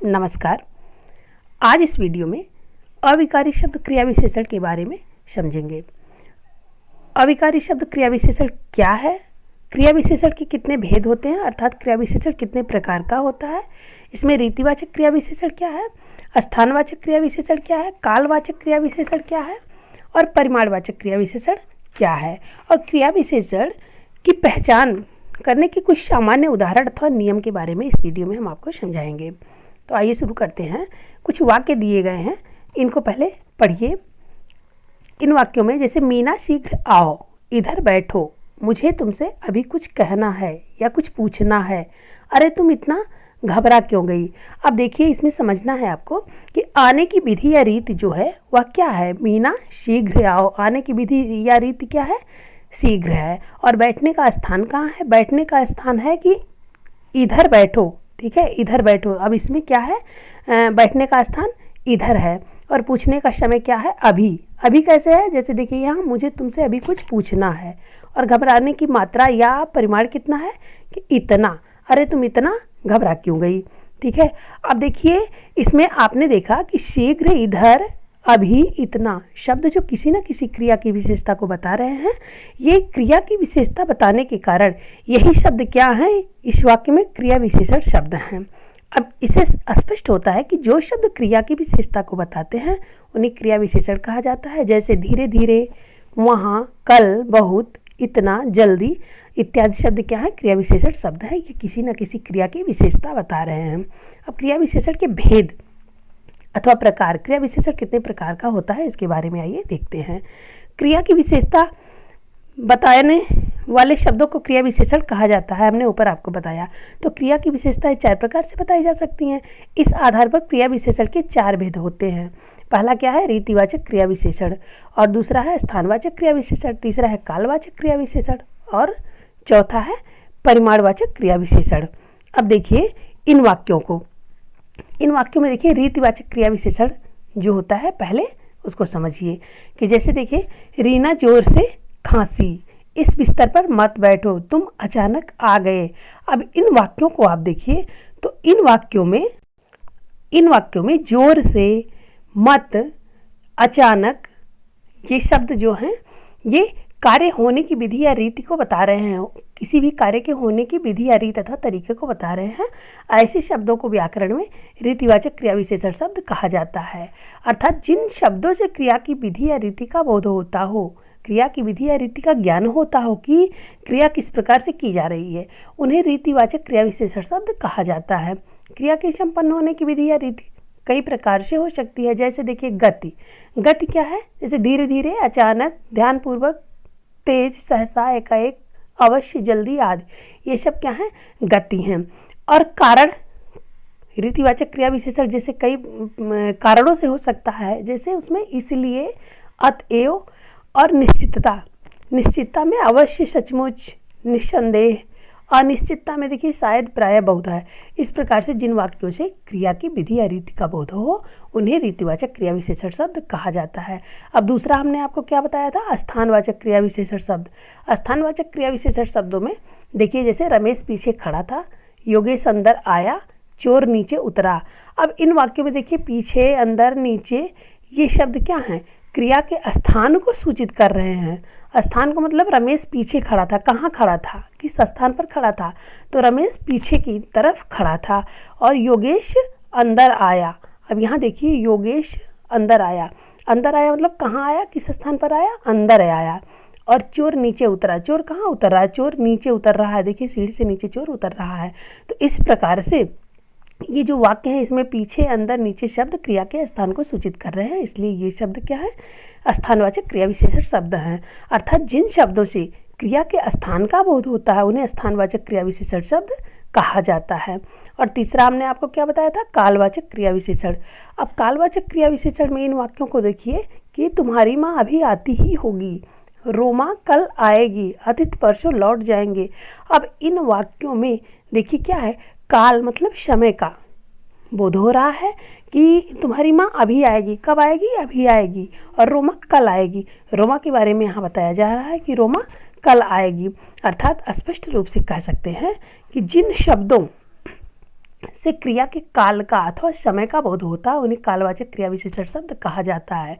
नमस्कार। आज इस वीडियो में अविकारी शब्द क्रिया विशेषण के बारे में समझेंगे। अविकारी शब्द क्रिया विशेषण क्या है, क्रिया विशेषण के कितने भेद होते हैं, अर्थात क्रिया विशेषण कितने प्रकार का होता है, इसमें रीतिवाचक क्रिया विशेषण क्या है, स्थानवाचक क्रिया विशेषण क्या है, कालवाचक क्रिया विशेषण क्या है और परिमाणवाचक क्रिया विशेषण क्या है, और क्रिया विशेषण की पहचान करने के कुछ सामान्य उदाहरण अथवा नियम के बारे में इस वीडियो में हम आपको समझाएंगे। तो आइए शुरू करते हैं। कुछ वाक्य दिए गए हैं, इनको पहले पढ़िए। इन वाक्यों में जैसे मीना शीघ्र आओ, इधर बैठो, मुझे तुमसे अभी कुछ कहना है या कुछ पूछना है, अरे तुम इतना घबरा क्यों गई। अब देखिए, इसमें समझना है आपको कि आने की विधि या रीति जो है वह क्या है। मीना शीघ्र आओ, आने की विधि या रीति क्या है, शीघ्र है। और बैठने का स्थान कहाँ है, बैठने का स्थान है कि इधर बैठो, ठीक है, इधर बैठो। अब इसमें क्या है, बैठने का स्थान इधर है और पूछने का समय क्या है, अभी। अभी कैसे है, जैसे देखिए यहाँ, मुझे तुमसे अभी कुछ पूछना है। और घबराने की मात्रा या परिमाण कितना है कि इतना, अरे तुम इतना घबरा क्यों गई, ठीक है। अब देखिए, इसमें आपने देखा कि शीघ्र, इधर, अभी, इतना शब्द जो किसी न किसी क्रिया की विशेषता को बता रहे हैं। ये क्रिया की विशेषता बताने के कारण यही शब्द क्या हैं, इस वाक्य में क्रिया विशेषण शब्द हैं। अब इसे स्पष्ट होता है कि जो शब्द क्रिया की विशेषता को बताते हैं उन्हें क्रिया विशेषण कहा जाता है। जैसे धीरे धीरे, वहाँ, कल, बहुत, इतना, जल्दी इत्यादि शब्द क्या है, क्रिया विशेषण शब्द है। ये किसी न किसी क्रिया की विशेषता बता रहे हैं। अब क्रिया विशेषण के भेद अथवा प्रकार, क्रिया विशेषण कितने प्रकार का होता है इसके बारे में आइए देखते हैं। क्रिया की विशेषता बताने वाले शब्दों को क्रिया विशेषण कहा जाता है, हमने ऊपर आपको बताया। तो क्रिया की विशेषताएं 4 प्रकार से बताई जा सकती हैं। इस आधार पर क्रिया विशेषण के 4 भेद होते हैं। पहला क्या है, रीतिवाचक क्रिया विशेषण, और दूसरा है स्थानवाचक क्रिया विशेषण, तीसरा है कालवाचक क्रिया विशेषण और चौथा है परिमाणवाचक क्रिया विशेषण। अब देखिए इन वाक्यों में देखिए रीतिवाचक क्रिया विशेषण जो होता है, पहले उसको समझिए कि जैसे देखिए, रीना जोर से खांसी, इस बिस्तर पर मत बैठो, तुम अचानक आ गए। अब इन वाक्यों को आप देखिए तो इन वाक्यों में जोर से, मत, अचानक, ये शब्द जो हैं ये कार्य होने की विधि या रीति को बता रहे हैं। किसी भी कार्य के होने की विधि या रीति तथा तरीके को बता रहे हैं। ऐसे शब्दों को व्याकरण में रीतिवाचक क्रिया विशेषण शब्द कहा जाता है। अर्थात जिन शब्दों से क्रिया की विधि या रीति का बोध होता हो, क्रिया की विधि या रीति का ज्ञान होता हो कि क्रिया किस प्रकार से की जा रही है, उन्हें रीतिवाचक क्रिया विशेषण शब्द कहा जाता है। क्रिया के संपन्न होने की विधि या रीति कई प्रकार से हो सकती है। जैसे देखिए गति क्या है, जैसे धीरे धीरे, अचानक, ध्यानपूर्वक, तेज, सहसा, एकाएक, अवश्य, जल्दी आदि, ये सब क्या हैं, गति हैं। और कारण, रीतिवाचक क्रिया विशेषण जैसे कई कारणों से हो सकता है, जैसे उसमें इसलिए, अतएव और निश्चितता में अवश्य, सचमुच, निस्संदेह, अनिश्चितता में देखिए शायद, प्राय, बहुधा। इस प्रकार से जिन वाक्यों से क्रिया की विधि या रीति का बोध हो उन्हें रीतिवाचक क्रिया विशेषण शब्द कहा जाता है। अब दूसरा हमने आपको क्या बताया था, स्थानवाचक क्रिया विशेषण शब्द। स्थानवाचक क्रिया विशेषण शब्दों में देखिए, जैसे रमेश पीछे खड़ा था, योगेश अंदर आया, चोर नीचे उतरा। अब इन वाक्यों में देखिए पीछे, अंदर, नीचे, ये शब्द क्या हैं, क्रिया के स्थान को सूचित कर रहे हैं। स्थान को मतलब रमेश पीछे खड़ा था, कहाँ खड़ा था, किस स्थान पर खड़ा था, तो रमेश पीछे की तरफ खड़ा था। और योगेश अंदर आया, अब यहाँ देखिए योगेश अंदर आया मतलब कहाँ आया, किस स्थान पर आया, अंदर आया। और चोर नीचे उतरा, चोर कहाँ उतर रहा है, चोर नीचे उतर रहा है, देखिए सीढ़ी से नीचे चोर उतर रहा है। तो इस प्रकार से ये जो वाक्य है इसमें पीछे, अंदर, नीचे शब्द क्रिया के स्थान को सूचित कर रहे हैं, इसलिए ये शब्द क्या है, स्थानवाचक क्रिया विशेषण शब्द हैं। अर्थात जिन शब्दों से क्रिया के स्थान का बोध होता है उन्हें स्थानवाचक क्रिया विशेषण शब्द कहा जाता है। और तीसरा हमने आपको क्या बताया था, कालवाचक क्रिया विशेषण। अब कालवाचक क्रिया विशेषण में इन वाक्यों को देखिए कि तुम्हारी माँ अभी आती ही होगी, रोमा कल आएगी, अतिथि परसों लौट जाएंगे। अब इन वाक्यों में देखिए क्या है, काल मतलब समय का बोध हो रहा है कि तुम्हारी माँ अभी आएगी, कब आएगी, अभी आएगी, और रोमा कल आएगी। रोमा के बारे में यहाँ बताया जा रहा है कि रोमा कल आएगी। अर्थात स्पष्ट रूप से कह सकते हैं कि जिन शब्दों से क्रिया के काल का अथवा समय का बोध होता है उन्हें कालवाचक क्रिया विशेषण शब्द कहा जाता है।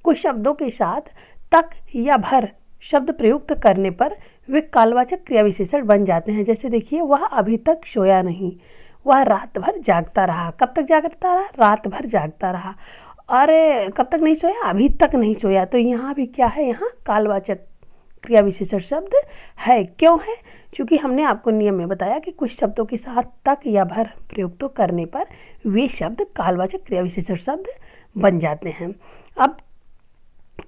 कुछ शब्दों के साथ तक या भर शब्द प्रयुक्त करने पर वे कालवाचक क्रिया विशेषण बन जाते हैं। जैसे देखिए, वह अभी तक सोया नहीं, वह रात भर जागता रहा। कब तक जागता रहा? रात भर जागता रहा। और कब तक नहीं सोया? अभी तक नहीं सोया। तो यहाँ भी क्या है? यहाँ कालवाचक क्रिया विशेषण शब्द है। क्यों है? क्योंकि हमने आपको नियम में बताया कि कुछ शब्दों के साथ तक या भर प्रयुक्त करने पर वे शब्द कालवाचक क्रिया विशेषण शब्द बन जाते हैं। अब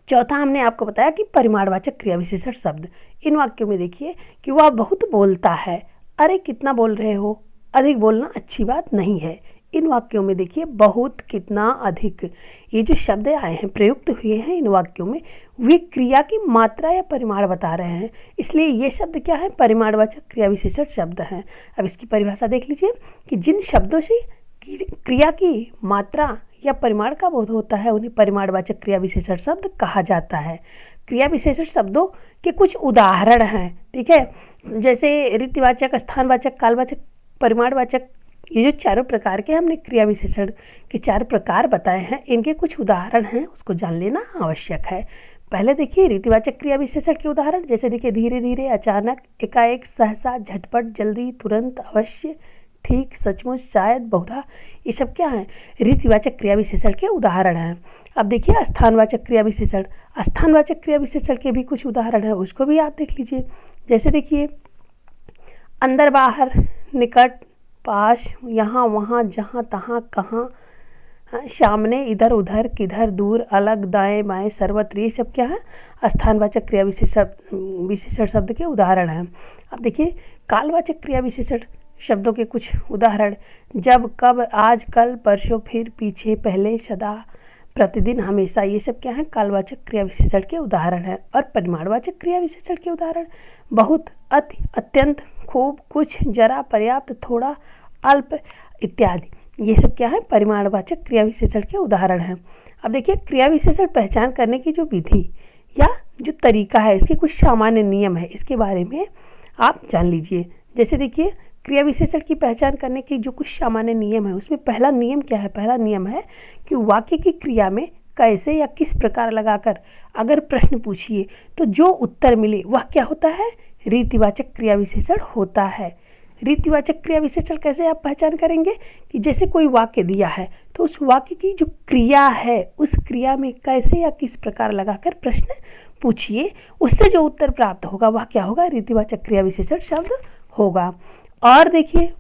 चौथा हमने आपको बताया कि परिमाणवाचक क्रिया विशेषण शब्द। इन वाक्यों में देखिए कि वह बहुत बोलता है। अरे कितना बोल रहे हो? अधिक बोलना अच्छी बात नहीं है। इन वाक्यों में देखिए बहुत, कितना, अधिक, ये जो शब्द आए हैं, प्रयुक्त हुए हैं इन वाक्यों में, वे क्रिया की मात्रा या परिमाण बता रहे हैं। इसलिए ये शब्द क्या है? परिमाणवाचक क्रिया विशेषण शब्द हैं। अब इसकी परिभाषा देख लीजिए कि जिन शब्दों से क्रिया की मात्रा या परिमाण का बोध होता है उन्हें परिमाणवाचक क्रिया विशेषण शब्द कहा जाता है। क्रिया विशेषण शब्दों के कुछ उदाहरण हैं, ठीक है, जैसे रीतिवाचक, स्थानवाचक, कालवाचक, परिमाणवाचक, ये जो चारों प्रकार के हमने क्रिया विशेषण के 4 प्रकार बताए हैं, इनके कुछ उदाहरण हैं, उसको जान लेना आवश्यक है। पहले देखिए रीतिवाचक क्रिया विशेषण के उदाहरण, जैसे देखिए धीरे धीरे, अचानक, एकाएक, सहसा, झटपट, जल्दी, तुरंत, अवश्य, ठीक, सचमुच, शायद, बहुधा, ये सब क्या हैं? रीतिवाचक क्रिया विशेषण के उदाहरण हैं। अब देखिए स्थानवाचक क्रिया विशेषण। स्थानवाचक क्रिया विशेषण के भी कुछ उदाहरण हैं, उसको भी आप देख लीजिए। जैसे देखिए अंदर, बाहर, निकट, पास, यहाँ, वहाँ, जहाँ, तहाँ, कहाँ, सामने, इधर, उधर, किधर, दूर, अलग, दाएं, बाएं, सर्वत्र, ये सब क्या है? स्थानवाचक क्रिया विशेषण शब्द के उदाहरण हैं। अब देखिए कालवाचक क्रिया विशेषण शब्दों के कुछ उदाहरण, जब, कब, आज, कल, परसों, फिर, पीछे, पहले, सदा, प्रतिदिन, हमेशा, ये सब क्या है? कालवाचक क्रिया विशेषण के उदाहरण हैं। और परिमाणवाचक क्रिया विशेषण के उदाहरण, बहुत, अति, अत्यंत, खूब, कुछ, जरा, पर्याप्त, थोड़ा, अल्प, इत्यादि, ये सब क्या है? परिमाणवाचक क्रिया विशेषण के उदाहरण हैं। अब देखिए क्रिया विशेषण पहचान करने की जो विधि या जो तरीका है, इसके कुछ सामान्य नियम है, इसके बारे में आप जान लीजिए। जैसे देखिए क्रिया विशेषण की पहचान करने के जो कुछ सामान्य नियम है, उसमें पहला नियम क्या है? पहला नियम है कि वाक्य की क्रिया में कैसे या किस प्रकार लगाकर अगर प्रश्न पूछिए तो जो उत्तर मिले वह क्या होता है? रीतिवाचक क्रिया विशेषण होता है। रीतिवाचक क्रिया विशेषण कैसे आप पहचान करेंगे? कि जैसे कोई वाक्य दिया है तो उस वाक्य की जो क्रिया है, उस क्रिया में कैसे या किस प्रकार लगाकर प्रश्न पूछिए, उससे जो उत्तर प्राप्त होगा वह क्या होगा? रीतिवाचक क्रिया विशेषण शब्द होगा। और देखिए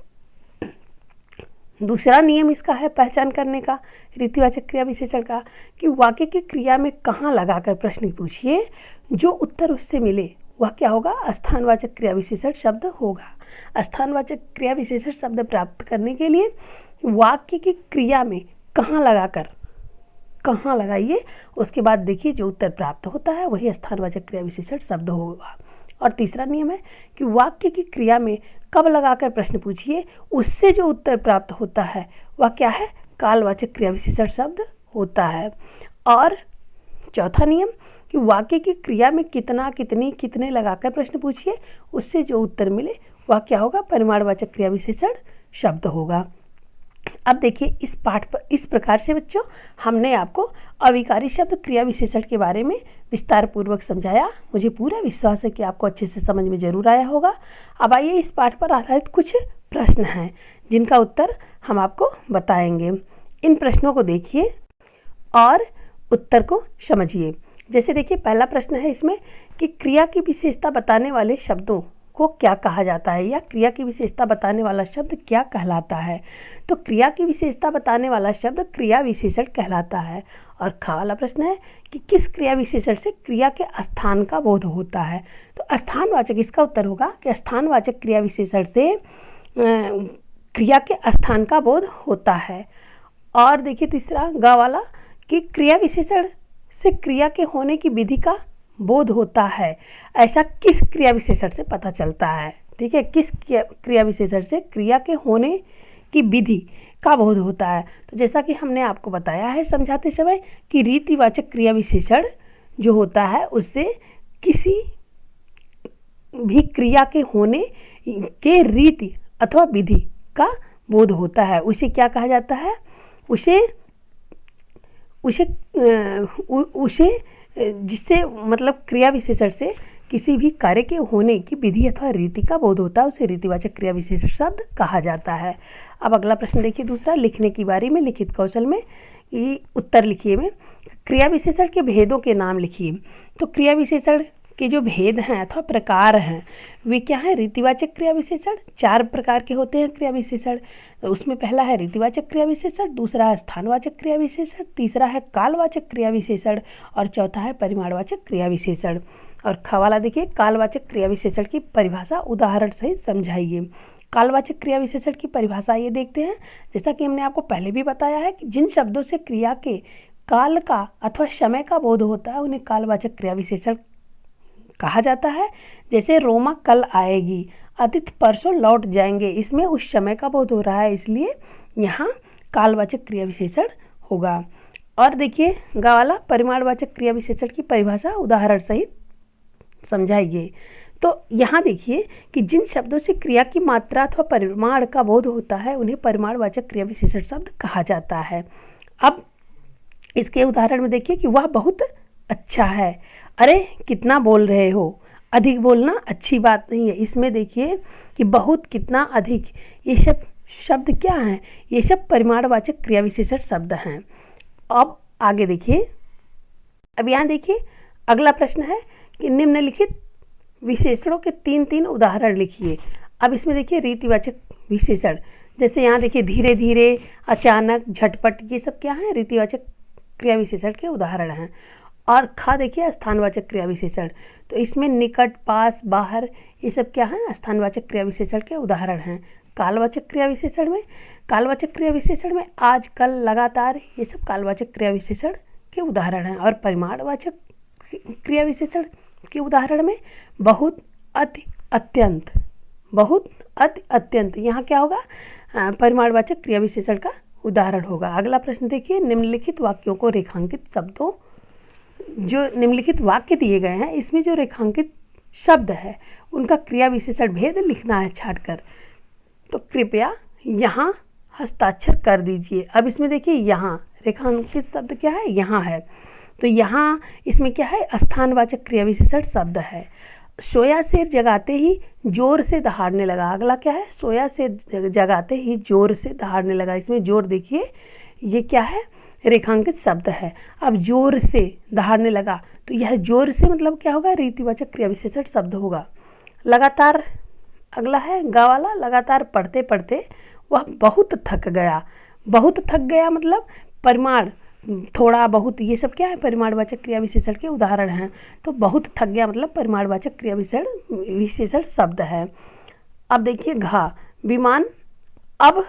दूसरा नियम इसका है पहचान करने का रीतिवाचक क्रिया विशेषण का, कि वाक्य की क्रिया में कहाँ लगाकर प्रश्न पूछिए, जो उत्तर उससे मिले वह क्या होगा? स्थानवाचक क्रिया विशेषण शब्द होगा। स्थानवाचक क्रिया विशेषण शब्द प्राप्त करने के लिए वाक्य की क्रिया में कहाँ लगाकर, कहाँ लगाइए, उसके बाद देखिए जो उत्तर प्राप्त होता है वही स्थानवाचक क्रिया विशेषण शब्द होगा। और तीसरा नियम है कि वाक्य की क्रिया में कब लगाकर प्रश्न पूछिए, उससे जो उत्तर प्राप्त होता है वह क्या है? कालवाचक क्रिया विशेषण शब्द होता है। और चौथा नियम कि वाक्य की क्रिया में कितना, कितनी, कितने लगाकर प्रश्न पूछिए, उससे जो उत्तर मिले वह क्या होगा? परिमाणवाचक क्रिया विशेषण शब्द होगा। अब देखिए इस पाठ पर इस प्रकार से बच्चों हमने आपको अविकारी शब्द क्रिया विशेषण के बारे में विस्तार पूर्वक समझाया। मुझे पूरा विश्वास है कि आपको अच्छे से समझ में जरूर आया होगा। अब आइए इस पाठ पर आधारित कुछ प्रश्न हैं जिनका उत्तर हम आपको बताएंगे। इन प्रश्नों को देखिए और उत्तर को समझिए। जैसे देखिए पहला प्रश्न है इसमें कि क्रिया की विशेषता बताने वाले शब्दों को क्या कहा जाता है, या क्रिया की विशेषता बताने वाला शब्द क्या कहलाता है। तो क्रिया की विशेषता बताने वाला शब्द क्रिया विशेषण कहलाता है। और खा वाला प्रश्न है कि किस क्रिया विशेषण से क्रिया के स्थान का बोध होता है। तो स्थानवाचक, इसका उत्तर होगा कि स्थानवाचक क्रिया विशेषण से क्रिया के स्थान का बोध होता है। और देखिए तीसरा ग वाला कि क्रिया विशेषण से क्रिया के होने की विधि का बोध होता है, ऐसा किस क्रिया विशेषण से पता चलता है। ठीक है, किस क्रिया विशेषण से क्रिया के होने की विधि का बोध होता है। तो जैसा कि हमने आपको बताया है समझाते समय कि रीतिवाचक क्रिया विशेषण जो होता है उससे किसी भी क्रिया के होने के रीति अथवा विधि का बोध होता है उसे क्या कहा जाता है? उसे उसे उसे जिससे मतलब क्रिया विशेषण से किसी भी कार्य के होने की विधि अथवा रीति का बोध होता है उसे रीतिवाचक क्रिया विशेषण शब्द कहा जाता है। अब अगला प्रश्न देखिए, दूसरा, लिखने की बारी में लिखित कौशल में ये उत्तर लिखिए में क्रिया विशेषण के भेदों के नाम लिखिए। तो क्रिया विशेषण के जो भेद हैं अथवा प्रकार हैं वे क्या है? रीतिवाचक क्रिया विशेषण 4 प्रकार के होते हैं क्रिया विशेषण। तो उसमें पहला है रीतिवाचक क्रिया विशेषण, दूसरा है स्थानवाचक क्रिया विशेषण, तीसरा है कालवाचक क्रिया विशेषण और चौथा है परिमाणवाचक क्रिया विशेषण। और खवाला देखिए, कालवाचक क्रिया विशेषण की परिभाषा उदाहरण सहित समझाइए। कालवाचक क्रिया विशेषण की परिभाषा ये देखते हैं, जैसा कि हमने आपको पहले भी बताया है कि जिन शब्दों से क्रिया के काल का अथवा समय का बोध होता है उन्हें कालवाचक क्रिया विशेषण कहा जाता है। जैसे रोमा कल आएगी, अतिथि परसों लौट जाएंगे, इसमें उस समय का बोध हो रहा है इसलिए यहाँ कालवाचक क्रिया विशेषण होगा। और देखिए गा वाला, परिमाणवाचक क्रिया विशेषण की परिभाषा उदाहरण सहित समझाइए। तो यहाँ देखिए कि जिन शब्दों से क्रिया की मात्रा अथवा परिमाण का बोध होता है उन्हें परिमाणवाचक क्रिया विशेषण शब्द कहा जाता है। अब इसके उदाहरण में देखिए कि वह बहुत अच्छा है, अरे कितना बोल रहे हो, अधिक बोलना अच्छी बात नहीं है। इसमें देखिए कि बहुत, कितना, अधिक, ये सब शब्द क्या हैं? ये सब परिमाणवाचक क्रिया विशेषण शब्द हैं। अब आगे देखिए, अब यहाँ देखिए अगला प्रश्न है कि निम्नलिखित विशेषणों के 3 उदाहरण लिखिए। अब इसमें देखिए रीतिवाचक विशेषण, जैसे यहाँ देखिए धीरे धीरे, अचानक, झटपट, ये सब क्या है? रीतिवाचक क्रिया विशेषण के उदाहरण हैं। और खा देखिए स्थानवाचक क्रिया विशेषण, तो इसमें निकट, पास, बाहर, ये सब क्या है? स्थानवाचक क्रिया विशेषण के उदाहरण हैं। कालवाचक क्रिया विशेषण में आज, कल, लगातार, ये सब कालवाचक क्रिया विशेषण के उदाहरण हैं। और परिमाणवाचक क्रिया विशेषण के उदाहरण में बहुत, अति, अत्यंत, बहुत, अति, अत्यंत, यहाँ क्या होगा? परिमाणवाचक क्रिया विशेषण का उदाहरण होगा। अगला प्रश्न देखिए, निम्नलिखित वाक्यों को रेखांकित शब्दों, जो निम्नलिखित वाक्य दिए गए हैं इसमें जो रेखांकित शब्द है उनका क्रिया विशेषण भेद लिखना है छांटकर। तो कृपया यहाँ हस्ताक्षर कर दीजिए। अब इसमें देखिए यहाँ रेखांकित शब्द क्या है? यहाँ है। तो यहाँ इसमें क्या है? स्थानवाचक क्रिया विशेषण शब्द है। सोया शेर जगाते ही जोर से दहाड़ने लगा। अगला क्या है? सोया शेर जगाते ही जोर से दहाड़ने लगा। इसमें जोर देखिए ये क्या है? रेखांकित शब्द है। अब जोर से दहाड़ने लगा, तो यह जोर से मतलब क्या होगा? रीतिवाचक क्रिया विशेषण शब्द होगा। लगातार अगला है गा वाला, लगातार पढ़ते पढ़ते वह बहुत थक गया। बहुत थक गया मतलब परिमाण, थोड़ा, बहुत, ये सब क्या है? परिमाणवाचक क्रिया विशेषण के उदाहरण हैं। तो बहुत थक गया मतलब परिमाणवाचक क्रिया विशेषण शब्द है। अब देखिए घा, विमान अब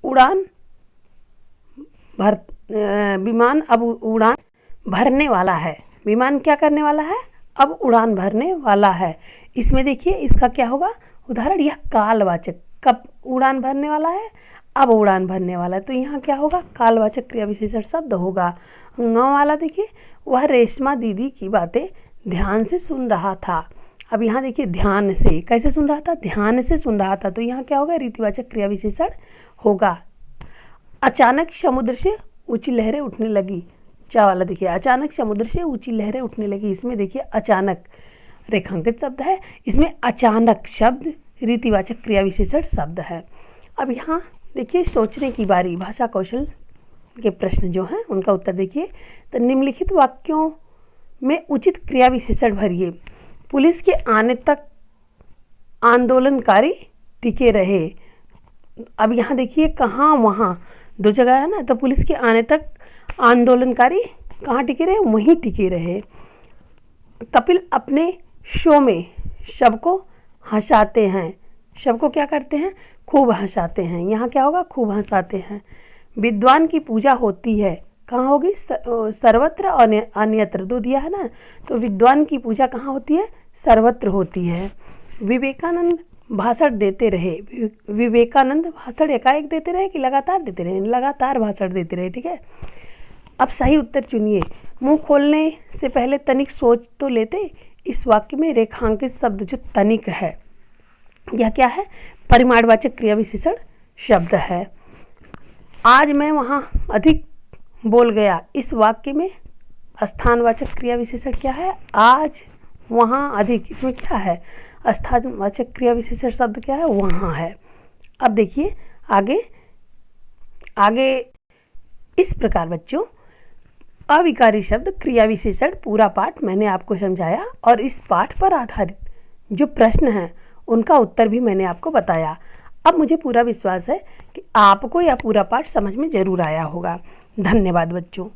उड़ान भरने वाला है। विमान क्या करने वाला है? अब उड़ान भरने वाला है। इसमें देखिए इसका क्या होगा उदाहरण? यह कालवाचक, कब उड़ान भरने वाला है? अब उड़ान भरने वाला है। तो यहाँ क्या होगा? कालवाचक क्रिया विशेषण शब्द होगा। गाँव वाला देखिए, वह रेशमा दीदी की बातें ध्यान से सुन रहा था। अब यहाँ देखिए ध्यान से, कैसे सुन रहा था? ध्यान से सुन रहा था। तो यहाँ क्या होगा? रीतिवाचक क्रिया विशेषण होगा। अचानक समुद्र से ऊंची लहरें उठने लगी। चा वाला देखिए, अचानक समुद्र से ऊंची लहरें उठने लगी। इसमें देखिए अचानक रेखांकित शब्द है, इसमें अचानक शब्द रीतिवाचक क्रिया विशेषण शब्द है। अब यहाँ देखिए सोचने की बारी, भाषा कौशल के प्रश्न जो हैं उनका उत्तर देखिए। तो निम्नलिखित वाक्यों में उचित क्रिया विशेषण भरिए। पुलिस के आने तक आंदोलनकारी टिके रहे। अब यहाँ देखिए कहाँ, वहाँ, 2 जगह है ना। तो पुलिस के आने तक आंदोलनकारी कहाँ टिके रहे? वहीं टिके रहे। कपिल अपने शो में सबको हंसाते हैं। सबको क्या करते हैं? खूब हंसाते हैं। यहाँ क्या होगा? खूब हंसाते हैं। विद्वान की पूजा होती है, कहाँ होगी? सर्वत्र और अन्यत्र, 2 दिया है ना। तो विद्वान की पूजा कहाँ होती है? सर्वत्र होती है। विवेकानंद भाषण देते रहे। विवेकानंद भाषण एकाएक देते रहे कि लगातार देते रहे? लगातार भाषण देते रहे। ठीक है। अब सही उत्तर चुनिए। मुंह खोलने से पहले तनिक सोच तो लेते। इस वाक्य में रेखांकित शब्द जो तनिक है, यह क्या है? परिमाणवाचक क्रिया विशेषण शब्द है। आज मैं वहाँ अधिक बोल गया, इस वाक्य में स्थानवाचक क्रिया विशेषण क्या है? आज वहाँ अधिक, इसमें क्या है? स्थानवाचक क्रिया विशेषण शब्द क्या है? वहाँ है। अब देखिए आगे इस प्रकार बच्चों अविकारी शब्द क्रिया विशेषण पूरा पाठ मैंने आपको समझाया और इस पाठ पर आधारित जो प्रश्न हैं उनका उत्तर भी मैंने आपको बताया। अब मुझे पूरा विश्वास है कि आपको यह पूरा पाठ समझ में ज़रूर आया होगा। धन्यवाद बच्चों।